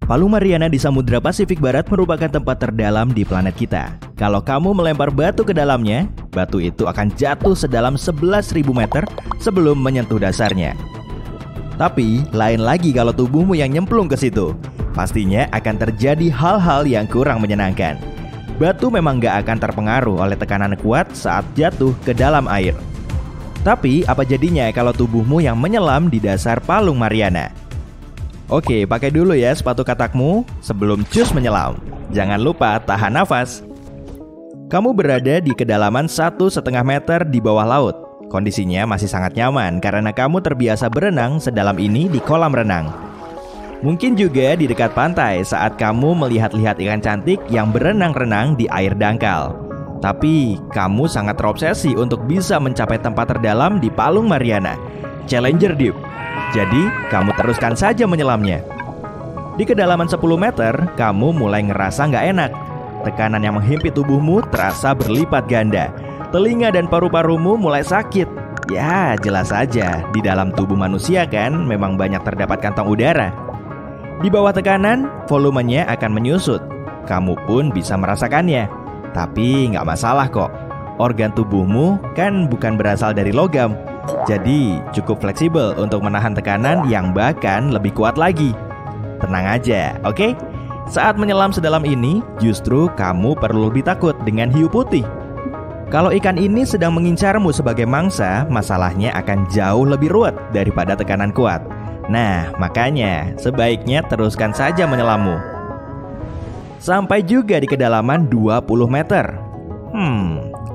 Palung Mariana di Samudra Pasifik Barat merupakan tempat terdalam di planet kita. Kalau kamu melempar batu ke dalamnya, batu itu akan jatuh sedalam 11.000 meter sebelum menyentuh dasarnya. Tapi, lain lagi kalau tubuhmu yang nyemplung ke situ. Pastinya akan terjadi hal-hal yang kurang menyenangkan. Batu memang gak akan terpengaruh oleh tekanan kuat saat jatuh ke dalam air. Tapi, apa jadinya kalau tubuhmu yang menyelam di dasar Palung Mariana? Oke, pakai dulu ya sepatu katakmu sebelum cus menyelam. Jangan lupa tahan nafas. Kamu berada di kedalaman 1,5 meter di bawah laut. Kondisinya masih sangat nyaman karena kamu terbiasa berenang sedalam ini di kolam renang. Mungkin juga di dekat pantai saat kamu melihat-lihat ikan cantik yang berenang-renang di air dangkal. Tapi, kamu sangat terobsesi untuk bisa mencapai tempat terdalam di Palung Mariana, Challenger Deep. Jadi, kamu teruskan saja menyelamnya. Di kedalaman 10 meter, kamu mulai ngerasa nggak enak. Tekanan yang menghimpit tubuhmu terasa berlipat ganda. Telinga dan paru-parumu mulai sakit. Ya, jelas saja, di dalam tubuh manusia kan memang banyak terdapat kantong udara. Di bawah tekanan, volumenya akan menyusut. Kamu pun bisa merasakannya. Tapi nggak masalah kok. Organ tubuhmu kan bukan berasal dari logam. Jadi cukup fleksibel untuk menahan tekanan yang bahkan lebih kuat lagi. Tenang aja, oke? Saat menyelam sedalam ini, justru kamu perlu lebih takut dengan hiu putih. Kalau ikan ini sedang mengincarmu sebagai mangsa, masalahnya akan jauh lebih ruwet daripada tekanan kuat. Nah, makanya sebaiknya teruskan saja menyelammu. Sampai juga di kedalaman 20 meter.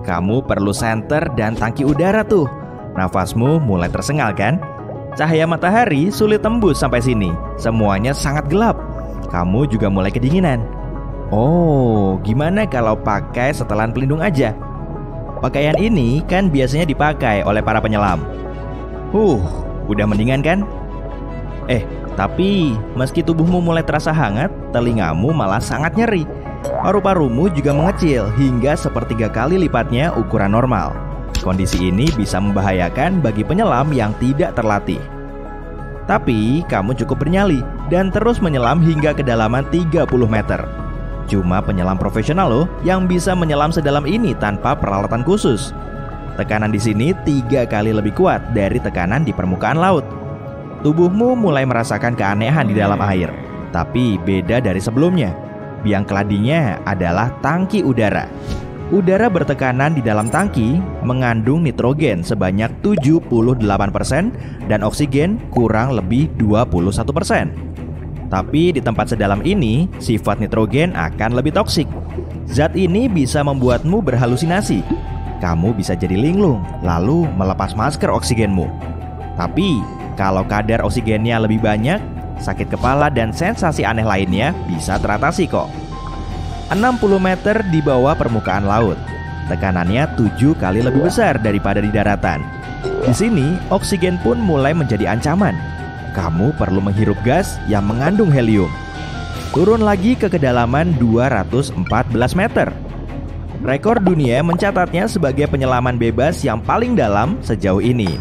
Kamu perlu senter dan tangki udara tuh. Nafasmu mulai tersengal kan? Cahaya matahari sulit tembus sampai sini. Semuanya sangat gelap. Kamu juga mulai kedinginan. Oh, gimana kalau pakai setelan pelindung aja? Pakaian ini kan biasanya dipakai oleh para penyelam. Udah mendingan kan? Tapi meski tubuhmu mulai terasa hangat, telingamu malah sangat nyeri. Paru-parumu juga mengecil hingga sepertiga kali lipatnya ukuran normal. Kondisi ini bisa membahayakan bagi penyelam yang tidak terlatih. Tapi kamu cukup bernyali dan terus menyelam hingga kedalaman 30 meter. Cuma penyelam profesional loh yang bisa menyelam sedalam ini tanpa peralatan khusus. Tekanan di sini 3 kali lebih kuat dari tekanan di permukaan laut. Tubuhmu mulai merasakan keanehan di dalam air, tapi beda dari sebelumnya. Biang keladinya adalah tangki udara. Udara bertekanan di dalam tangki mengandung nitrogen sebanyak 78% dan oksigen kurang lebih 21%. Tapi di tempat sedalam ini, sifat nitrogen akan lebih toksik. Zat ini bisa membuatmu berhalusinasi. Kamu bisa jadi linglung, lalu melepas masker oksigenmu. Tapi, kalau kadar oksigennya lebih banyak, sakit kepala dan sensasi aneh lainnya bisa teratasi kok. 60 meter di bawah permukaan laut. Tekanannya 7 kali lebih besar daripada di daratan. Di sini, oksigen pun mulai menjadi ancaman. Kamu perlu menghirup gas yang mengandung helium. Turun lagi ke kedalaman 214 meter. Rekor dunia mencatatnya sebagai penyelaman bebas yang paling dalam sejauh ini.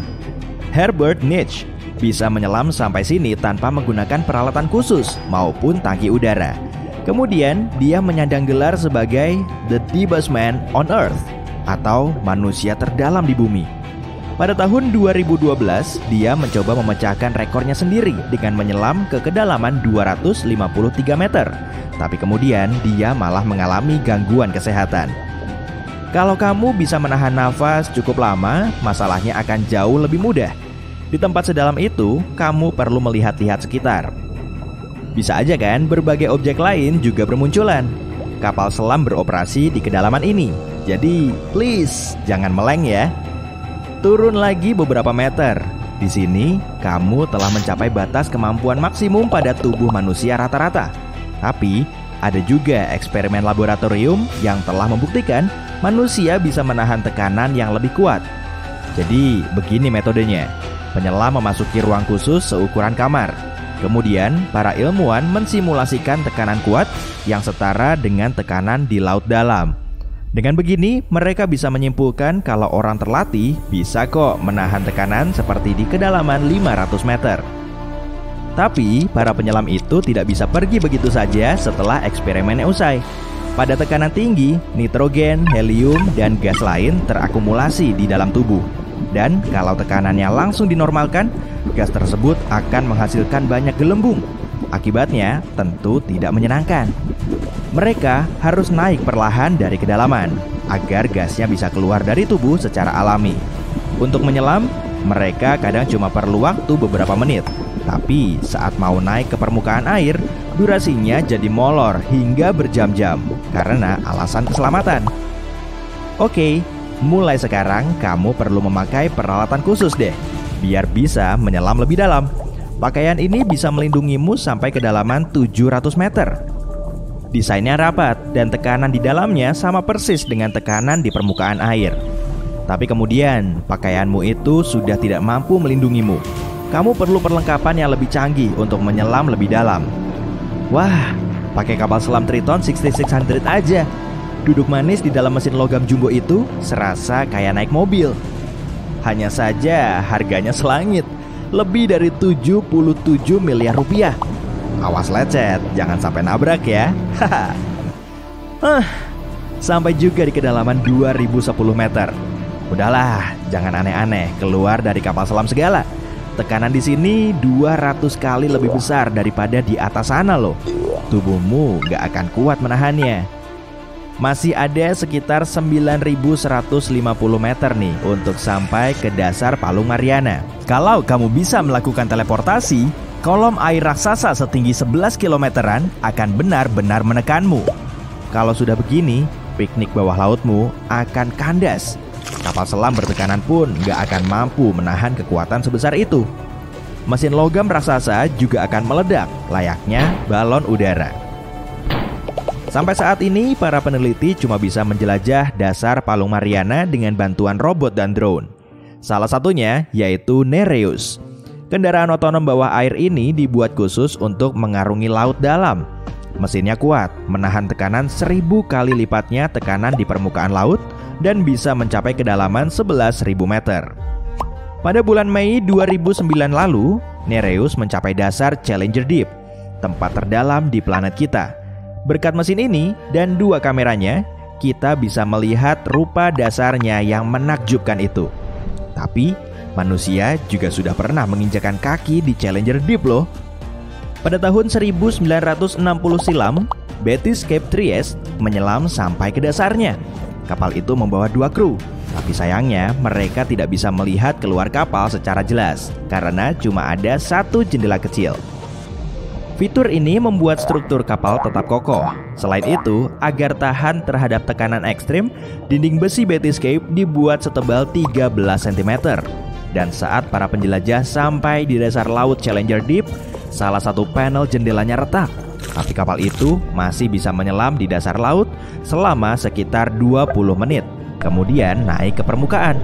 Herbert Nitsch bisa menyelam sampai sini tanpa menggunakan peralatan khusus maupun tangki udara. Kemudian dia menyandang gelar sebagai The Deepest Man on Earth atau manusia terdalam di bumi. Pada tahun 2012, dia mencoba memecahkan rekornya sendiri dengan menyelam ke kedalaman 253 meter. Tapi kemudian dia malah mengalami gangguan kesehatan. Kalau kamu bisa menahan nafas cukup lama, masalahnya akan jauh lebih mudah. Di tempat sedalam itu, kamu perlu melihat-lihat sekitar. Bisa aja kan, berbagai objek lain juga bermunculan. Kapal selam beroperasi di kedalaman ini. Jadi, please, jangan meleng ya. Turun lagi beberapa meter. Di sini, kamu telah mencapai batas kemampuan maksimum pada tubuh manusia rata-rata. Tapi, ada juga eksperimen laboratorium yang telah membuktikan manusia bisa menahan tekanan yang lebih kuat. Jadi, begini metodenya. Penyelam memasuki ruang khusus seukuran kamar. Kemudian, para ilmuwan mensimulasikan tekanan kuat yang setara dengan tekanan di laut dalam. Dengan begini, mereka bisa menyimpulkan kalau orang terlatih bisa kok menahan tekanan seperti di kedalaman 500 meter. Tapi, para penyelam itu tidak bisa pergi begitu saja setelah eksperimennya usai. Pada tekanan tinggi, nitrogen, helium, dan gas lain terakumulasi di dalam tubuh. Dan kalau tekanannya langsung dinormalkan, gas tersebut akan menghasilkan banyak gelembung. Akibatnya tentu tidak menyenangkan. Mereka harus naik perlahan dari kedalaman agar gasnya bisa keluar dari tubuh secara alami. Untuk menyelam, mereka kadang cuma perlu waktu beberapa menit. Tapi saat mau naik ke permukaan air, durasinya jadi molor hingga berjam-jam karena alasan keselamatan. Oke, mulai sekarang kamu perlu memakai peralatan khusus deh, biar bisa menyelam lebih dalam. Pakaian ini bisa melindungimu sampai kedalaman 700 meter. Desainnya rapat dan tekanan di dalamnya sama persis dengan tekanan di permukaan air. Tapi kemudian, pakaianmu itu sudah tidak mampu melindungimu. Kamu perlu perlengkapan yang lebih canggih untuk menyelam lebih dalam. Wah, pakai kapal selam Triton 6600 aja. Duduk manis di dalam mesin logam jumbo itu serasa kayak naik mobil. Hanya saja harganya selangit, lebih dari 77 miliar rupiah. Awas lecet, jangan sampai nabrak ya. Sampai juga di kedalaman 2010 meter. Udahlah, jangan aneh-aneh keluar dari kapal selam segala. Tekanan di sini 200 kali lebih besar daripada di atas sana loh. Tubuhmu gak akan kuat menahannya. Masih ada sekitar 9.150 meter nih untuk sampai ke dasar Palung Mariana. Kalau kamu bisa melakukan teleportasi, kolom air raksasa setinggi 11 kilometeran akan benar-benar menekanmu. Kalau sudah begini, piknik bawah lautmu akan kandas. Kapal selam bertekanan pun gak akan mampu menahan kekuatan sebesar itu. Mesin logam raksasa juga akan meledak, layaknya balon udara. Sampai saat ini, para peneliti cuma bisa menjelajah dasar Palung Mariana dengan bantuan robot dan drone. Salah satunya yaitu Nereus. Kendaraan otonom bawah air ini dibuat khusus untuk mengarungi laut dalam. Mesinnya kuat, menahan tekanan 1000 kali lipatnya tekanan di permukaan laut, dan bisa mencapai kedalaman 11.000 meter. Pada bulan Mei 2009 lalu, Nereus mencapai dasar Challenger Deep, tempat terdalam di planet kita. Berkat mesin ini dan 2 kameranya, kita bisa melihat rupa dasarnya yang menakjubkan itu. Tapi, manusia juga sudah pernah menginjakan kaki di Challenger Deep loh. Pada tahun 1960 silam, Betis Cape Trieste menyelam sampai ke dasarnya. Kapal itu membawa 2 kru, tapi sayangnya mereka tidak bisa melihat keluar kapal secara jelas karena cuma ada 1 jendela kecil. Fitur ini membuat struktur kapal tetap kokoh. Selain itu, agar tahan terhadap tekanan ekstrim, dinding besi Betis Cape dibuat setebal 13 cm. Dan saat para penjelajah sampai di dasar laut Challenger Deep, salah satu panel jendelanya retak. Tapi kapal itu masih bisa menyelam di dasar laut selama sekitar 20 menit, kemudian naik ke permukaan.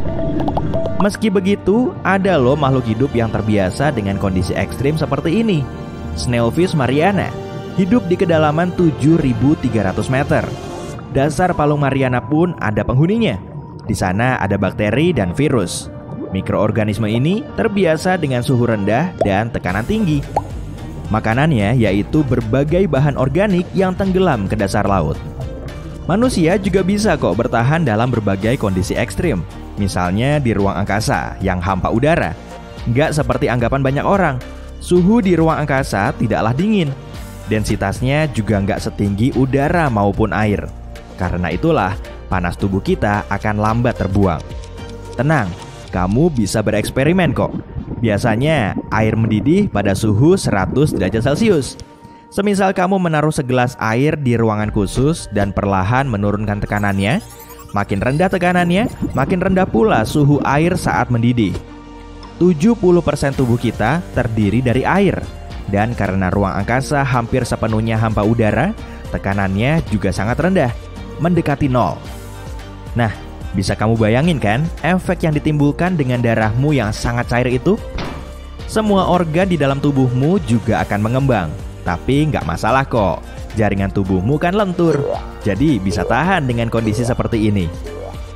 Meski begitu, ada loh makhluk hidup yang terbiasa dengan kondisi ekstrim seperti ini. Snailfish Mariana hidup di kedalaman 7.300 meter. Dasar Palung Mariana pun ada penghuninya. Di sana ada bakteri dan virus. Mikroorganisme ini terbiasa dengan suhu rendah dan tekanan tinggi. Makanannya yaitu berbagai bahan organik yang tenggelam ke dasar laut. Manusia juga bisa kok bertahan dalam berbagai kondisi ekstrim. Misalnya di ruang angkasa yang hampa udara. Nggak seperti anggapan banyak orang, suhu di ruang angkasa tidaklah dingin. Densitasnya juga nggak setinggi udara maupun air. Karena itulah panas tubuh kita akan lambat terbuang. Tenang, kamu bisa bereksperimen kok. Biasanya air mendidih pada suhu 100 derajat Celcius. Semisal kamu menaruh segelas air di ruangan khusus dan perlahan menurunkan tekanannya, makin rendah tekanannya, makin rendah pula suhu air saat mendidih. 70% tubuh kita terdiri dari air. Dan karena ruang angkasa hampir sepenuhnya hampa udara, tekanannya juga sangat rendah, mendekati nol. Nah, bisa kamu bayangin kan efek yang ditimbulkan dengan darahmu yang sangat cair itu? Semua organ di dalam tubuhmu juga akan mengembang. Tapi nggak masalah kok, jaringan tubuhmu kan lentur, jadi bisa tahan dengan kondisi seperti ini.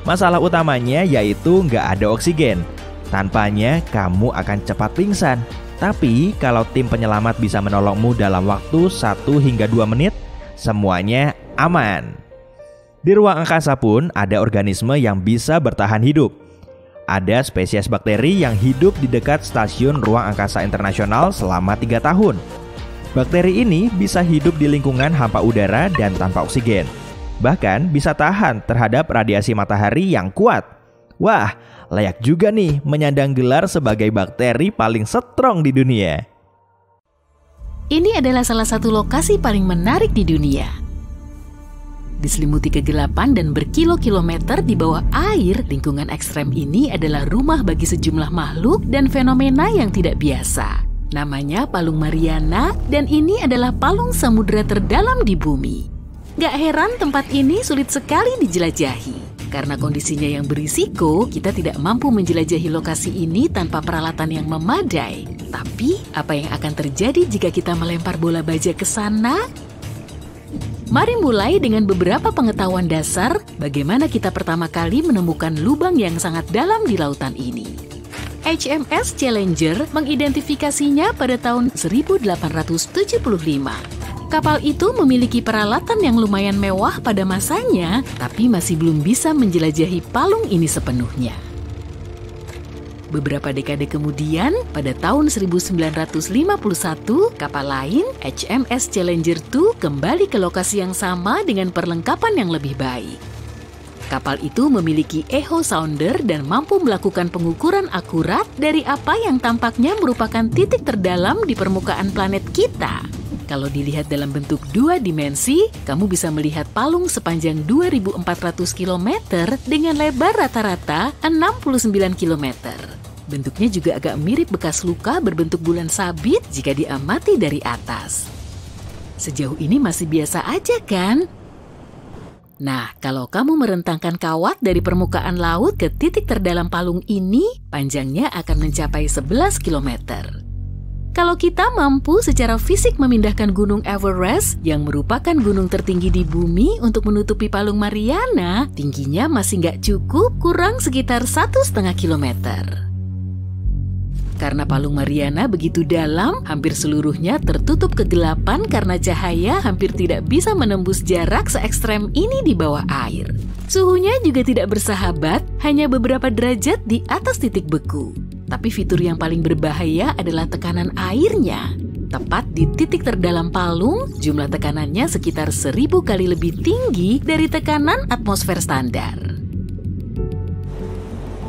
Masalah utamanya yaitu nggak ada oksigen. Tanpanya kamu akan cepat pingsan. Tapi kalau tim penyelamat bisa menolongmu dalam waktu 1 hingga 2 menit, semuanya aman. Di ruang angkasa pun ada organisme yang bisa bertahan hidup. Ada spesies bakteri yang hidup di dekat stasiun ruang angkasa internasional selama 3 tahun. Bakteri ini bisa hidup di lingkungan hampa udara dan tanpa oksigen. Bahkan bisa tahan terhadap radiasi matahari yang kuat. Wah, layak juga nih menyandang gelar sebagai bakteri paling strong di dunia. Ini adalah salah satu lokasi paling menarik di dunia. Diselimuti kegelapan dan berkilo-kilometer di bawah air, lingkungan ekstrem ini adalah rumah bagi sejumlah makhluk dan fenomena yang tidak biasa. Namanya Palung Mariana, dan ini adalah palung samudera terdalam di bumi. Gak heran tempat ini sulit sekali dijelajahi. Karena kondisinya yang berisiko, kita tidak mampu menjelajahi lokasi ini tanpa peralatan yang memadai. Tapi, apa yang akan terjadi jika kita melempar bola baja ke sana? Mari mulai dengan beberapa pengetahuan dasar bagaimana kita pertama kali menemukan lubang yang sangat dalam di lautan ini. HMS Challenger mengidentifikasinya pada tahun 1875. Kapal itu memiliki peralatan yang lumayan mewah pada masanya, tapi masih belum bisa menjelajahi palung ini sepenuhnya. Beberapa dekade kemudian, pada tahun 1951, kapal lain, HMS Challenger 2, kembali ke lokasi yang sama dengan perlengkapan yang lebih baik. Kapal itu memiliki echo sounder dan mampu melakukan pengukuran akurat dari apa yang tampaknya merupakan titik terdalam di permukaan planet kita. Kalau dilihat dalam bentuk 2 dimensi, kamu bisa melihat palung sepanjang 2.400 km dengan lebar rata-rata 69 km. Bentuknya juga agak mirip bekas luka berbentuk bulan sabit jika diamati dari atas. Sejauh ini masih biasa aja kan? Nah, kalau kamu merentangkan kawat dari permukaan laut ke titik terdalam palung ini, panjangnya akan mencapai 11 km. Kalau kita mampu secara fisik memindahkan Gunung Everest, yang merupakan gunung tertinggi di bumi, untuk menutupi Palung Mariana, tingginya masih nggak cukup, kurang sekitar 1,5 kilometer. Karena Palung Mariana begitu dalam, hampir seluruhnya tertutup kegelapan karena cahaya hampir tidak bisa menembus jarak se-ekstrem ini di bawah air. Suhunya juga tidak bersahabat, hanya beberapa derajat di atas titik beku. Tapi fitur yang paling berbahaya adalah tekanan airnya. Tepat di titik terdalam palung, jumlah tekanannya sekitar 1000 kali lebih tinggi dari tekanan atmosfer standar.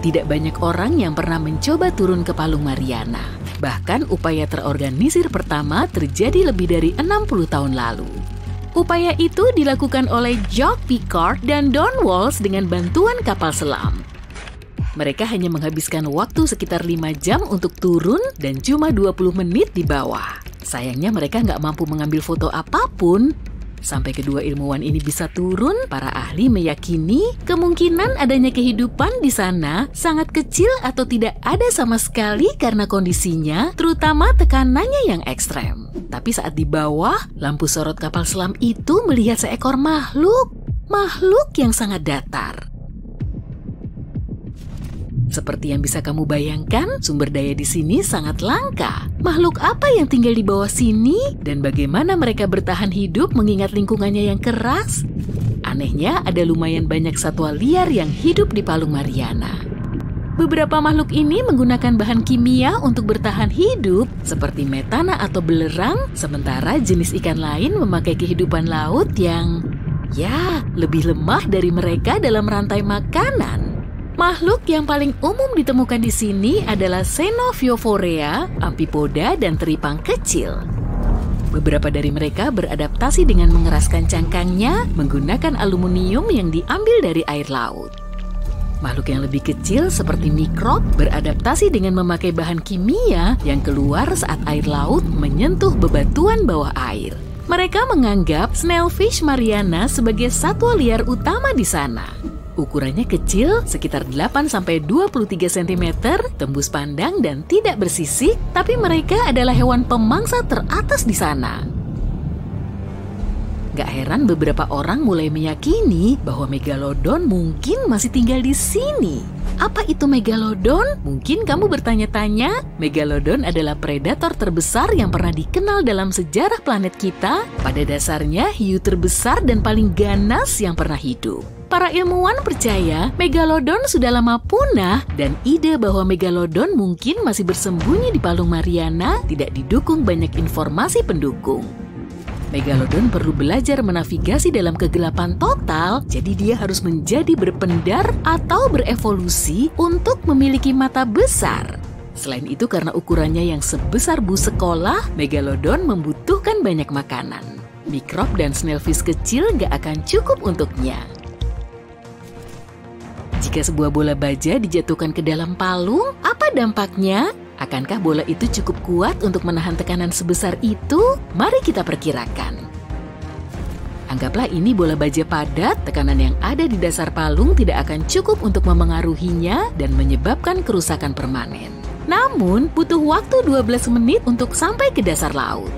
Tidak banyak orang yang pernah mencoba turun ke Palung Mariana. Bahkan upaya terorganisir pertama terjadi lebih dari 60 tahun lalu. Upaya itu dilakukan oleh Jacques Piccard dan Don Walsh dengan bantuan kapal selam. Mereka hanya menghabiskan waktu sekitar 5 jam untuk turun dan cuma 20 menit di bawah. Sayangnya mereka nggak mampu mengambil foto apapun. Sampai kedua ilmuwan ini bisa turun, para ahli meyakini kemungkinan adanya kehidupan di sana sangat kecil atau tidak ada sama sekali karena kondisinya, terutama tekanannya yang ekstrem. Tapi saat di bawah, lampu sorot kapal selam itu melihat seekor makhluk yang sangat datar. Seperti yang bisa kamu bayangkan, sumber daya di sini sangat langka. Makhluk apa yang tinggal di bawah sini? Dan bagaimana mereka bertahan hidup mengingat lingkungannya yang keras? Anehnya, ada lumayan banyak satwa liar yang hidup di Palung Mariana. Beberapa makhluk ini menggunakan bahan kimia untuk bertahan hidup, seperti metana atau belerang, sementara jenis ikan lain memakai kehidupan laut yang, lebih lemah dari mereka dalam rantai makanan. Makhluk yang paling umum ditemukan di sini adalah Xenophyophora, amfipoda, dan teripang kecil. Beberapa dari mereka beradaptasi dengan mengeraskan cangkangnya menggunakan aluminium yang diambil dari air laut. Makhluk yang lebih kecil seperti mikrob beradaptasi dengan memakai bahan kimia yang keluar saat air laut menyentuh bebatuan bawah air. Mereka menganggap snailfish Mariana sebagai satwa liar utama di sana. Ukurannya kecil, sekitar 8-23 cm, tembus pandang dan tidak bersisik, tapi mereka adalah hewan pemangsa teratas di sana. Gak heran beberapa orang mulai meyakini bahwa megalodon mungkin masih tinggal di sini. Apa itu megalodon? Mungkin kamu bertanya-tanya, megalodon adalah predator terbesar yang pernah dikenal dalam sejarah planet kita. Pada dasarnya, hiu terbesar dan paling ganas yang pernah hidup. Para ilmuwan percaya megalodon sudah lama punah dan ide bahwa megalodon mungkin masih bersembunyi di Palung Mariana tidak didukung banyak informasi pendukung. Megalodon perlu belajar menavigasi dalam kegelapan total, jadi dia harus menjadi berpendar atau berevolusi untuk memiliki mata besar. Selain itu, karena ukurannya yang sebesar bus sekolah, megalodon membutuhkan banyak makanan. Mikrob dan snailfish kecil nggak akan cukup untuknya. Jika sebuah bola baja dijatuhkan ke dalam palung, apa dampaknya? Akankah bola itu cukup kuat untuk menahan tekanan sebesar itu? Mari kita perkirakan. Anggaplah ini bola baja padat, tekanan yang ada di dasar palung tidak akan cukup untuk memengaruhinya dan menyebabkan kerusakan permanen. Namun, butuh waktu 12 menit untuk sampai ke dasar laut.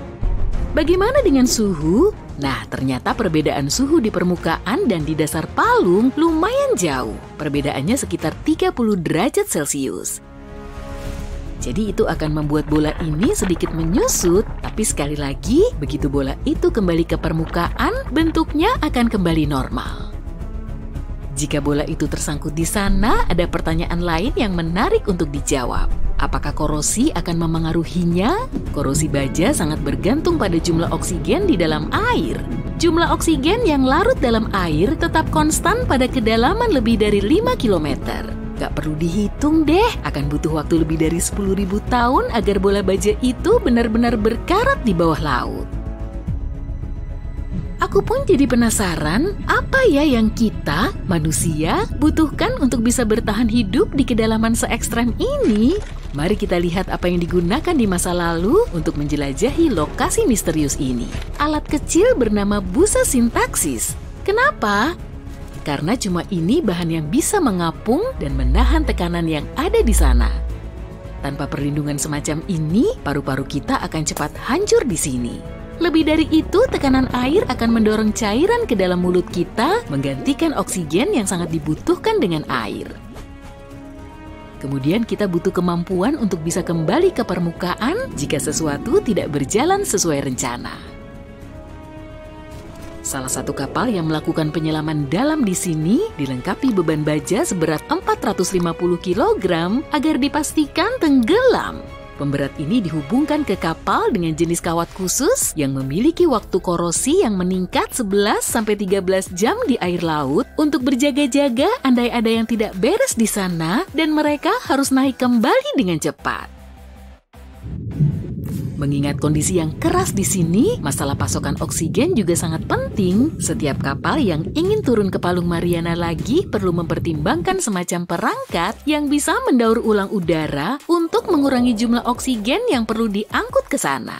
Bagaimana dengan suhu? Nah, ternyata perbedaan suhu di permukaan dan di dasar palung lumayan jauh. Perbedaannya sekitar 30 derajat Celcius. Jadi itu akan membuat bola ini sedikit menyusut, tapi sekali lagi, begitu bola itu kembali ke permukaan, bentuknya akan kembali normal. Jika bola itu tersangkut di sana, ada pertanyaan lain yang menarik untuk dijawab. Apakah korosi akan memengaruhinya? Korosi baja sangat bergantung pada jumlah oksigen di dalam air. Jumlah oksigen yang larut dalam air tetap konstan pada kedalaman lebih dari 5 km. Gak perlu dihitung deh, akan butuh waktu lebih dari 10.000 tahun agar bola baja itu benar-benar berkarat di bawah laut. Aku pun jadi penasaran, apa ya yang kita, manusia, butuhkan untuk bisa bertahan hidup di kedalaman se-ekstrem ini? Mari kita lihat apa yang digunakan di masa lalu untuk menjelajahi lokasi misterius ini. Alat kecil bernama busa sintaksis. Kenapa? Karena cuma ini bahan yang bisa mengapung dan menahan tekanan yang ada di sana. Tanpa perlindungan semacam ini, paru-paru kita akan cepat hancur di sini. Lebih dari itu, tekanan air akan mendorong cairan ke dalam mulut kita, menggantikan oksigen yang sangat dibutuhkan dengan air. Kemudian kita butuh kemampuan untuk bisa kembali ke permukaan jika sesuatu tidak berjalan sesuai rencana. Salah satu kapal yang melakukan penyelaman dalam di sini dilengkapi beban baja seberat 450 kg agar dipastikan tenggelam. Pemberat ini dihubungkan ke kapal dengan jenis kawat khusus yang memiliki waktu korosi yang meningkat 11-13 jam di air laut untuk berjaga-jaga andai ada yang tidak beres di sana dan mereka harus naik kembali dengan cepat. Mengingat kondisi yang keras di sini, masalah pasokan oksigen juga sangat penting. Setiap kapal yang ingin turun ke Palung Mariana lagi perlu mempertimbangkan semacam perangkat yang bisa mendaur ulang udara untuk mengurangi jumlah oksigen yang perlu diangkut ke sana.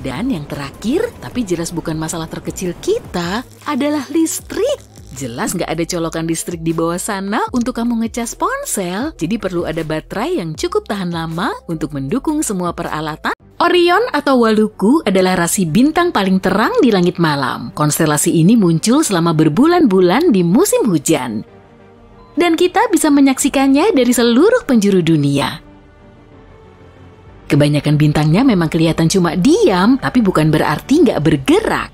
Dan yang terakhir, tapi jelas bukan masalah terkecil kita, adalah listrik. Jelas nggak ada colokan listrik di bawah sana untuk kamu ngecas ponsel, jadi perlu ada baterai yang cukup tahan lama untuk mendukung semua peralatan. Orion atau Waluku adalah rasi bintang paling terang di langit malam. Konstelasi ini muncul selama berbulan-bulan di musim hujan. Dan kita bisa menyaksikannya dari seluruh penjuru dunia. Kebanyakan bintangnya memang kelihatan cuma diam, tapi bukan berarti nggak bergerak.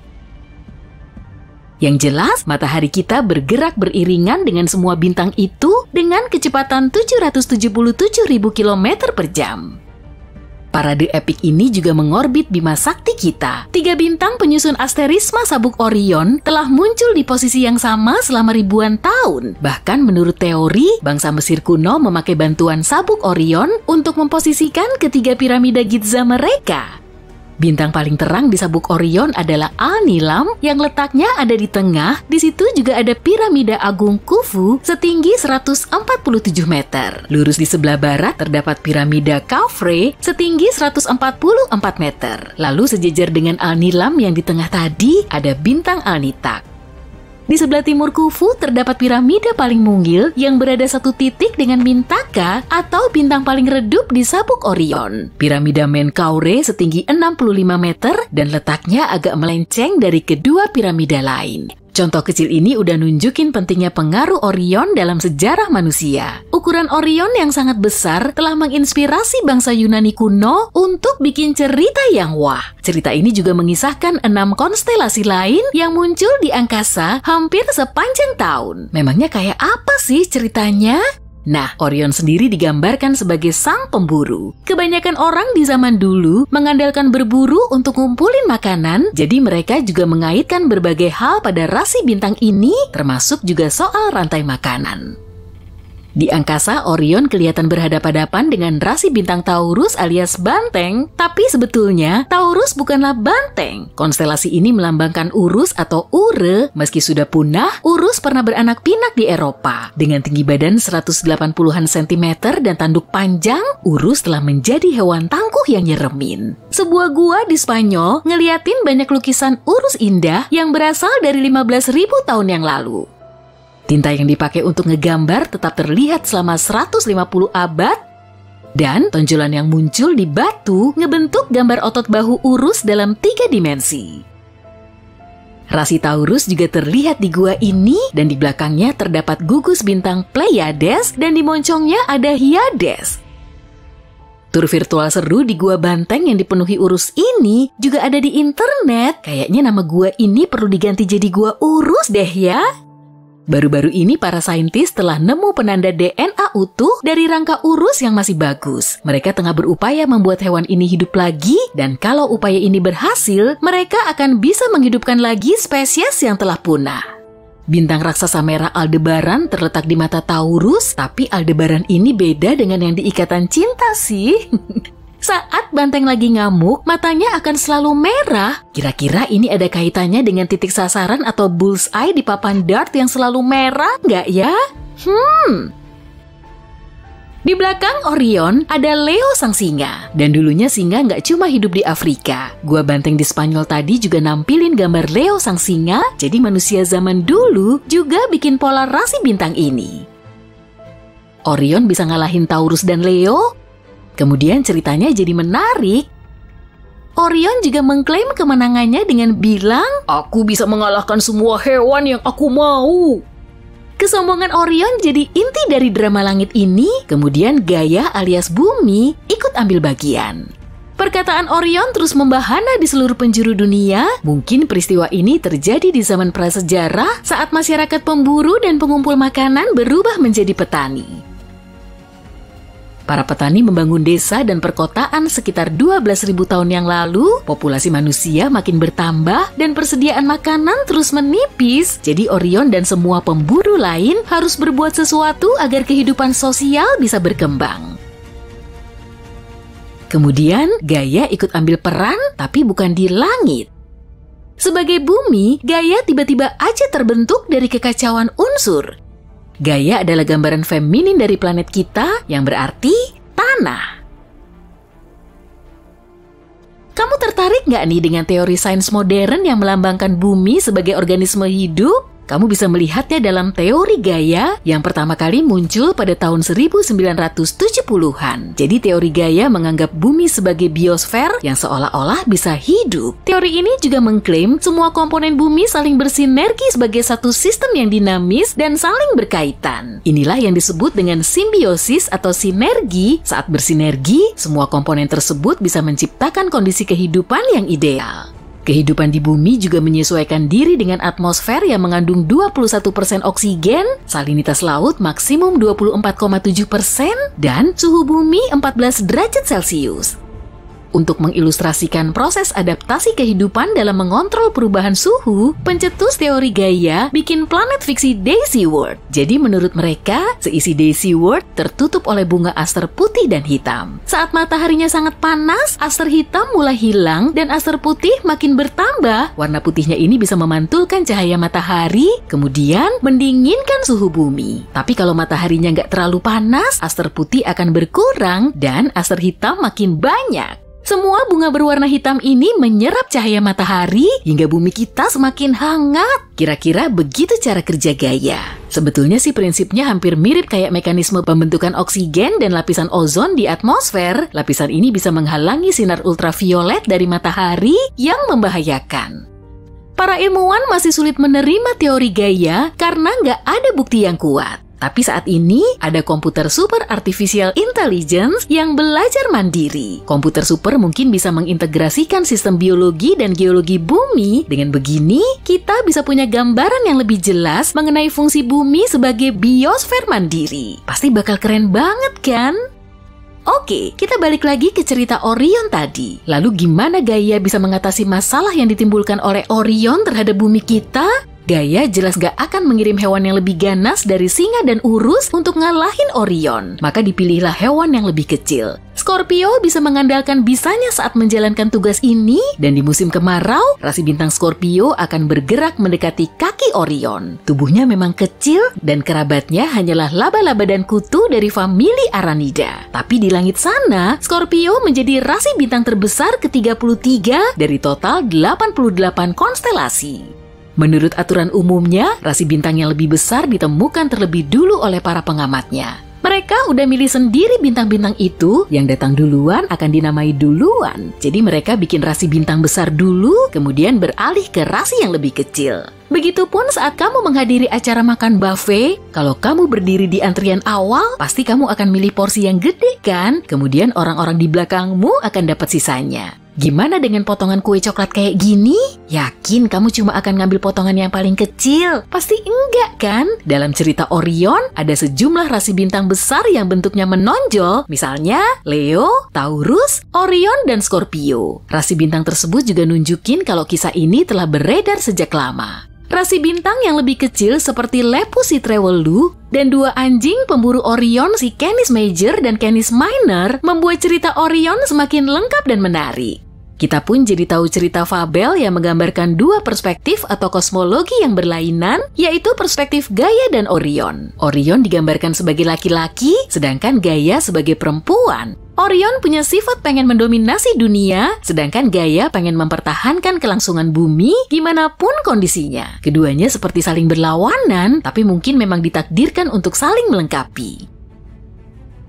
Yang jelas, matahari kita bergerak beriringan dengan semua bintang itu dengan kecepatan 777.000 km per jam. Parade epik ini juga mengorbit Bima Sakti kita. 3 bintang penyusun asterisma sabuk Orion telah muncul di posisi yang sama selama ribuan tahun. Bahkan menurut teori, bangsa Mesir kuno memakai bantuan sabuk Orion untuk memposisikan ketiga piramida Giza mereka. Bintang paling terang di sabuk Orion adalah Al-Nilam yang letaknya ada di tengah. Di situ juga ada piramida Agung Khufu setinggi 147 meter. Lurus di sebelah barat terdapat piramida Khafre setinggi 144 meter. Lalu sejajar dengan Al-Nilam yang di tengah tadi ada bintang Al-Nitak. Di sebelah timur Khufu terdapat piramida paling mungil yang berada satu titik dengan Mintaka atau bintang paling redup di sabuk Orion. Piramida Menkaure setinggi 65 meter dan letaknya agak melenceng dari kedua piramida lain. Contoh kecil ini udah nunjukin pentingnya pengaruh Orion dalam sejarah manusia. Ukuran Orion yang sangat besar telah menginspirasi bangsa Yunani kuno untuk bikin cerita yang wah. Cerita ini juga mengisahkan 6 konstelasi lain yang muncul di angkasa hampir sepanjang tahun. Memangnya kayak apa sih ceritanya? Nah, Orion sendiri digambarkan sebagai sang pemburu. Kebanyakan orang di zaman dulu mengandalkan berburu untuk ngumpulin makanan, jadi mereka juga mengaitkan berbagai hal pada rasi bintang ini, termasuk juga soal rantai makanan. Di angkasa, Orion kelihatan berhadapan-hadapan dengan rasi bintang Taurus alias banteng, tapi sebetulnya Taurus bukanlah banteng. Konstelasi ini melambangkan Urus atau Ure. Meski sudah punah, Urus pernah beranak pinak di Eropa. Dengan tinggi badan 180-an cm dan tanduk panjang, Urus telah menjadi hewan tangguh yang nyeremin. Sebuah gua di Spanyol ngeliatin banyak lukisan Urus indah yang berasal dari 15.000 tahun yang lalu. Tinta yang dipakai untuk ngegambar tetap terlihat selama 150 abad, dan tonjolan yang muncul di batu ngebentuk gambar otot bahu Urus dalam 3 dimensi. Rasi Taurus juga terlihat di gua ini, dan di belakangnya terdapat gugus bintang Pleiades, dan di moncongnya ada Hyades. Tur virtual seru di gua banteng yang dipenuhi Urus ini juga ada di internet. Kayaknya nama gua ini perlu diganti jadi gua Urus deh ya. Baru-baru ini para saintis telah nemu penanda DNA utuh dari rangka Urus yang masih bagus. Mereka tengah berupaya membuat hewan ini hidup lagi, dan kalau upaya ini berhasil, mereka akan bisa menghidupkan lagi spesies yang telah punah. Bintang raksasa merah Aldebaran terletak di mata Taurus, tapi Aldebaran ini beda dengan yang di Ikatan Cinta sih. Saat banteng lagi ngamuk, matanya akan selalu merah. Kira-kira ini ada kaitannya dengan titik sasaran atau bullseye di papan dart yang selalu merah nggak ya? Di belakang Orion ada Leo sang singa. Dan dulunya singa nggak cuma hidup di Afrika. Gua banteng di Spanyol tadi juga nampilin gambar Leo sang singa, jadi manusia zaman dulu juga bikin pola rasi bintang ini. Orion bisa ngalahin Taurus dan Leo. Kemudian ceritanya jadi menarik. Orion juga mengklaim kemenangannya dengan bilang, "Aku bisa mengalahkan semua hewan yang aku mau." Kesombongan Orion jadi inti dari drama langit ini. Kemudian Gaia alias Bumi ikut ambil bagian. Perkataan Orion terus membahana di seluruh penjuru dunia. Mungkin peristiwa ini terjadi di zaman prasejarah saat masyarakat pemburu dan pengumpul makanan berubah menjadi petani. Para petani membangun desa dan perkotaan sekitar 12.000 tahun yang lalu. Populasi manusia makin bertambah dan persediaan makanan terus menipis. Jadi Orion dan semua pemburu lain harus berbuat sesuatu agar kehidupan sosial bisa berkembang. Kemudian Gaia ikut ambil peran, tapi bukan di langit. Sebagai bumi, Gaia tiba-tiba aja terbentuk dari kekacauan unsur. Gaia adalah gambaran feminin dari planet kita yang berarti tanah. Kamu tertarik nggak nih dengan teori sains modern yang melambangkan bumi sebagai organisme hidup? Kamu bisa melihatnya dalam teori Gaia yang pertama kali muncul pada tahun 1970-an. Jadi teori Gaia menganggap bumi sebagai biosfer yang seolah-olah bisa hidup. Teori ini juga mengklaim semua komponen bumi saling bersinergi sebagai satu sistem yang dinamis dan saling berkaitan. Inilah yang disebut dengan simbiosis atau sinergi. Saat bersinergi, semua komponen tersebut bisa menciptakan kondisi kehidupan yang ideal. Kehidupan di bumi juga menyesuaikan diri dengan atmosfer yang mengandung 21% oksigen, salinitas laut maksimum 24,7%, dan suhu bumi 14 derajat Celcius. Untuk mengilustrasikan proses adaptasi kehidupan dalam mengontrol perubahan suhu, pencetus teori Gaia bikin planet fiksi Daisy World. Jadi menurut mereka, seisi Daisy World tertutup oleh bunga aster putih dan hitam. Saat mataharinya sangat panas, aster hitam mulai hilang dan aster putih makin bertambah. Warna putihnya ini bisa memantulkan cahaya matahari, kemudian mendinginkan suhu bumi. Tapi kalau mataharinya nggak terlalu panas, aster putih akan berkurang dan aster hitam makin banyak. Semua bunga berwarna hitam ini menyerap cahaya matahari hingga bumi kita semakin hangat. Kira-kira begitu cara kerja Gaia. Sebetulnya sih prinsipnya hampir mirip kayak mekanisme pembentukan oksigen dan lapisan ozon di atmosfer. Lapisan ini bisa menghalangi sinar ultraviolet dari matahari yang membahayakan. Para ilmuwan masih sulit menerima teori Gaia karena nggak ada bukti yang kuat. Tapi saat ini ada komputer super artificial intelligence yang belajar mandiri. Komputer super mungkin bisa mengintegrasikan sistem biologi dan geologi bumi. Dengan begini, kita bisa punya gambaran yang lebih jelas mengenai fungsi bumi sebagai biosfer mandiri. Pasti bakal keren banget kan? Oke, kita balik lagi ke cerita Orion tadi. Lalu gimana Gaia bisa mengatasi masalah yang ditimbulkan oleh Orion terhadap bumi kita? Gaia jelas gak akan mengirim hewan yang lebih ganas dari singa dan urus untuk ngalahin Orion. Maka dipilihlah hewan yang lebih kecil. Scorpio bisa mengandalkan bisanya saat menjalankan tugas ini, dan di musim kemarau, rasi bintang Scorpio akan bergerak mendekati kaki Orion. Tubuhnya memang kecil, dan kerabatnya hanyalah laba-laba dan kutu dari famili Aranida. Tapi di langit sana, Scorpio menjadi rasi bintang terbesar ke-33 dari total 88 konstelasi. Menurut aturan umumnya, rasi bintang yang lebih besar ditemukan terlebih dulu oleh para pengamatnya. Mereka udah milih sendiri bintang-bintang itu, yang datang duluan akan dinamai duluan. Jadi mereka bikin rasi bintang besar dulu, kemudian beralih ke rasi yang lebih kecil. Begitupun saat kamu menghadiri acara makan buffet, kalau kamu berdiri di antrian awal, pasti kamu akan milih porsi yang gede kan? Kemudian orang-orang di belakangmu akan dapat sisanya. Gimana dengan potongan kue coklat kayak gini? Yakin kamu cuma akan ngambil potongan yang paling kecil? Pasti enggak kan? Dalam cerita Orion, ada sejumlah rasi bintang besar yang bentuknya menonjol, misalnya Leo, Taurus, Orion, dan Scorpio. Rasi bintang tersebut juga nunjukin kalau kisah ini telah beredar sejak lama. Rasi bintang yang lebih kecil seperti Lepus si Trewelu dan dua anjing pemburu Orion si Canis Major dan Canis Minor membuat cerita Orion semakin lengkap dan menarik. Kita pun jadi tahu cerita fabel yang menggambarkan dua perspektif atau kosmologi yang berlainan, yaitu perspektif Gaia dan Orion. Orion digambarkan sebagai laki-laki, sedangkan Gaia sebagai perempuan. Orion punya sifat pengen mendominasi dunia, sedangkan Gaia pengen mempertahankan kelangsungan bumi gimana pun kondisinya. Keduanya seperti saling berlawanan, tapi mungkin memang ditakdirkan untuk saling melengkapi.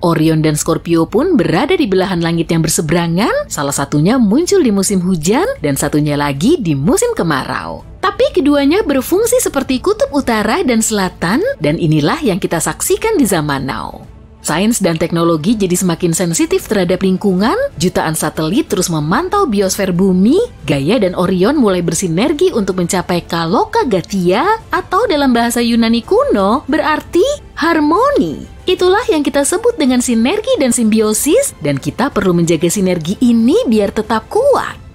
Orion dan Scorpio pun berada di belahan langit yang berseberangan, salah satunya muncul di musim hujan dan satunya lagi di musim kemarau. Tapi keduanya berfungsi seperti kutub utara dan selatan, dan inilah yang kita saksikan di zaman now. Sains dan teknologi jadi semakin sensitif terhadap lingkungan, jutaan satelit terus memantau biosfer bumi, Gaia dan Orion mulai bersinergi untuk mencapai Kaloka Gatia, atau dalam bahasa Yunani kuno berarti harmoni. Itulah yang kita sebut dengan sinergi dan simbiosis, dan kita perlu menjaga sinergi ini biar tetap kuat.